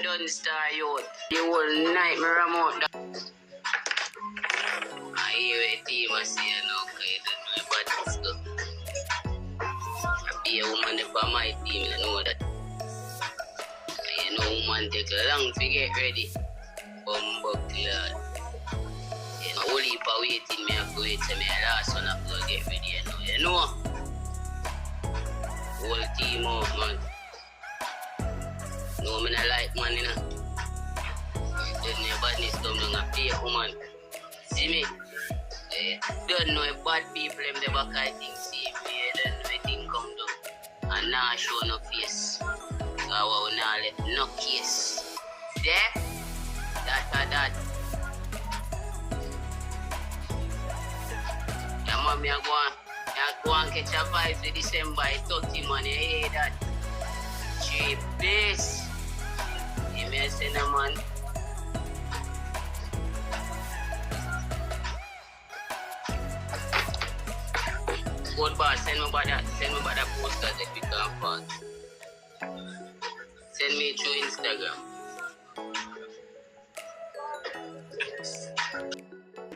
done star youth. The whole night me ram out that. I hear a team I say no, I don't know about this stuff. I be a woman for my team, you know that. You know woman take long to get ready. Bumbuck lad. You know, only for waiting me have to wait till me last one have to get ready, you know. Whole team out, man. No, me not like man, you know. Then your badness come down and pay woman. See me? Don't know if bad people them the back I think see me. Don't know if thing come down. And now show no face. So I will not let no case. See? That. Yeah, mommy, I go and catch a vibe for December 30, man. You hear that? Cheap this. You may say no, man. Good boss, send me about that poster that we can find. Send me through Instagram.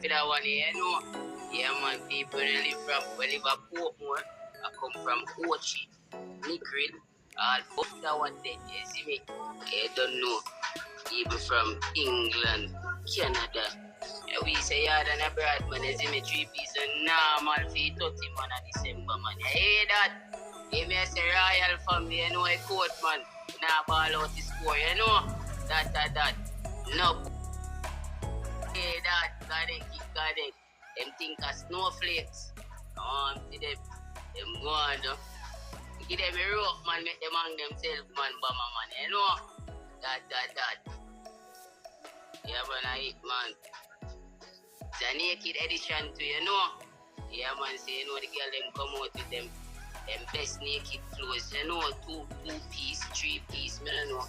For that one, you know. Yeah, man, people live a Portmore. I come from Ochi, Nickrid, all fuck that one dead, you see me? You don't know. People from England, Canada. Yeah, we say yard and abroad, man, you see me 3 pieces normal for 30 man of December, man. You hear that? You may say royal family, you know a court, man. Now ball out the score, you know? That. No. Hey, that, got it. Them think of snowflakes. See them go on, though. Give them a rope, man, make them hang themselves, man, bama, man, you know? That. Yeah, man, I eat, man. It's a naked edition too, you know? Yeah, man, say, you know, the girl, them come out with them best naked clothes, you know? 2-piece, 3-piece, me don't know.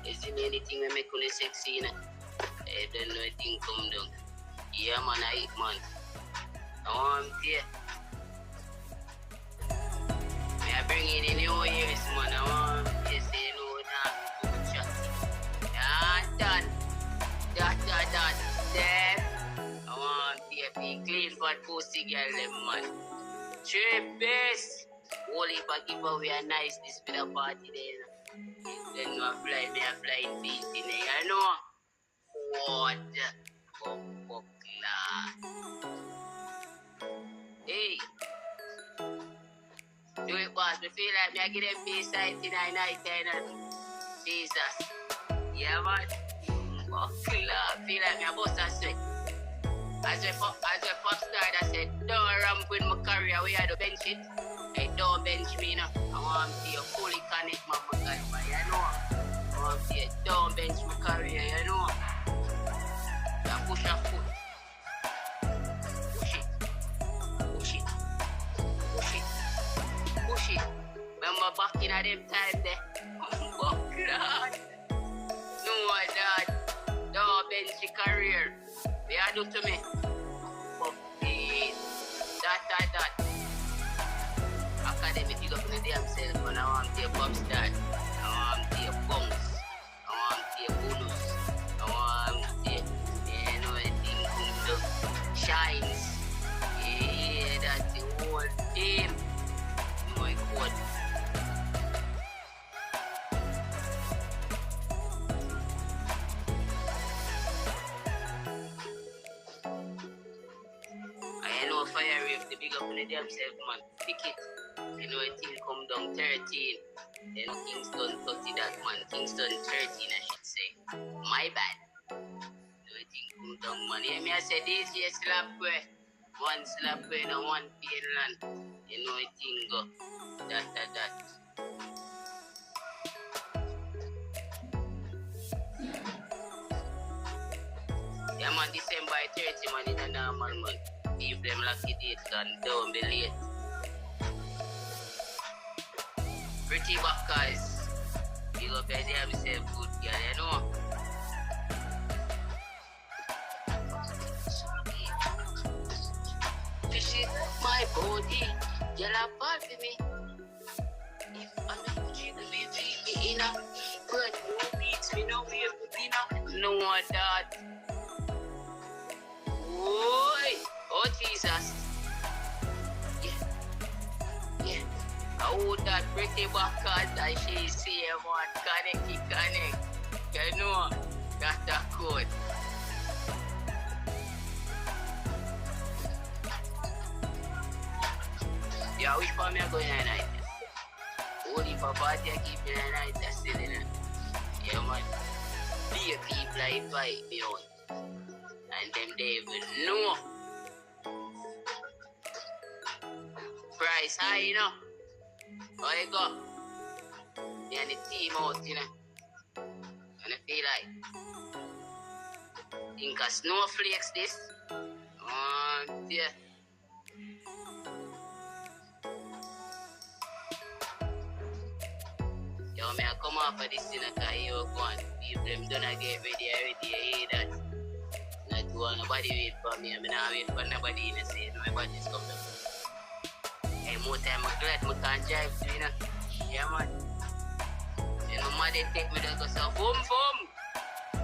Is there anything we make on the sexy, you know? I don't know, thing come down. Yeah, man, I eat, man. I want to I bring in the New Year's, man. I want to say, you know, not too chatty. That. Then, I want to be clean for pussy girl, them, man. Trip best. Only if I give away a nice this for the party, then I fly in feet in there, you know? What? Hey, do it, boss. Me feel like me I get them peace 99 Jesus. Yeah, man. Feel like me a bust a sweat. As a pop star that said, don't ramp with my career, we had to bench it. Hey, don't bench me, you know. I want to see you fully connect, man, my guy, you know. I want to see you, don't bench my career, you know. You push a foot. Push it. Remember back in them time there? Oh, God. No, Dad. Don't bench your career. They are do to me. Fuck it. That. Academic, you go for the damn self, man. I want to be a pop star. I want to be a bounce. I want to be a bonus. I want to be, you know, a thing comes up. Shines. Yeah, that's the whole team. My God. I know fire rave the big up in the damn self, man. Pick it. You know, a thing come down 13. Then Kingston 30 that, man. Kingston 13, I should say. My bad. You know, a thing come down, man. Yeah, me I say this year slap way. One slap way and one pain land. You know, a thing go. That. Yeah, man, December 30, man, in a normal month. Give them lucky dates and don't be late. Pretty backers. You go pay themselves good, girl, you know. Fish it my body. Girl, a bad for me. If I'm not good, you will be in a good no beats, me no no way to dinner. No that. Oi! Oh Jesus. Yeah. Oh, that pretty back that she see one connect. You know, that's a code. Yeah, which part me I going at night? Only for party I keep in the night, that's still in it. Yeah, man. Be a keep like fight me on. And them they will know. Price high, you know. How you go? Me and the team out, you know. And I feel like think of snowflakes this. Yeah. Yo, me I come off of this in a car, you go on. People them done get ready, you hear that? Not do nobody wait for me, I mean I wait for nobody in the scene, nobody's coming up. Hey, more time I'm glad I can't drive to, you know. Yeah, man. You know, man, they take me to go so, boom.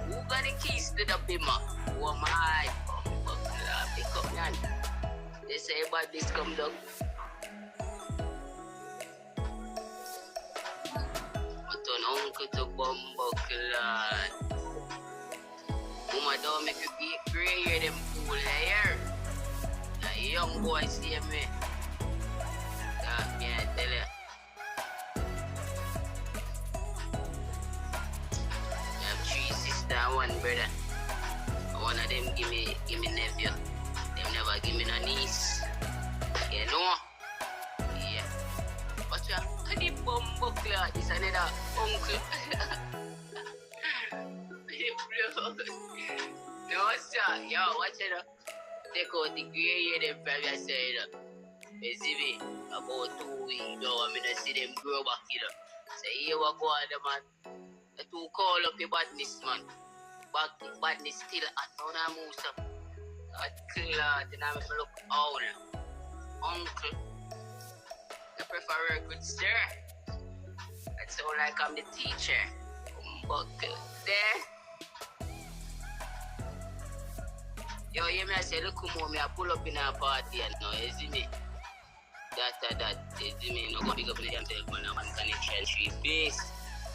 Who got the keys to the bimmer? Who am I? Pick up, man. They say about this come down. Uncle to bumbuckle. Mama don't make you be gray, them fool here. The young boy see me. Yeah, tell you. I have 3 sisters and 1 brother. One of them give me nephew. Them never give me no niece. You know? Yeah. But you the bumbuckler is another uncle. No sir, yo, watch it up. Take out the grey hair them from your side. You see me? About 2 weeks now, I'm gonna see them grow back, you know. Say, here we go on the man. The 2 call up the badness, man. But the badness still at on a moose up. At clear, then I'm gonna look old. Uncle. I prefer work with sir. That's all like I'm the teacher. Buckle there. Yo, you may say, look come me, I pull up in a party and now, you see me? That, you see me? No go big up in the damn telephone, man, connection, 3 base.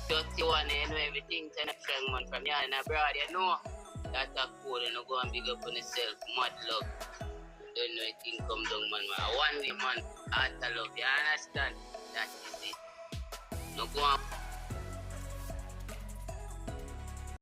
31, you know everything, 10 friend, man, from here and abroad, you know? That's a code, you know, go and big up on yourself, mad love. Don't know a thing come down, man. One way, man, heart of love, you understand? That is it. No go on.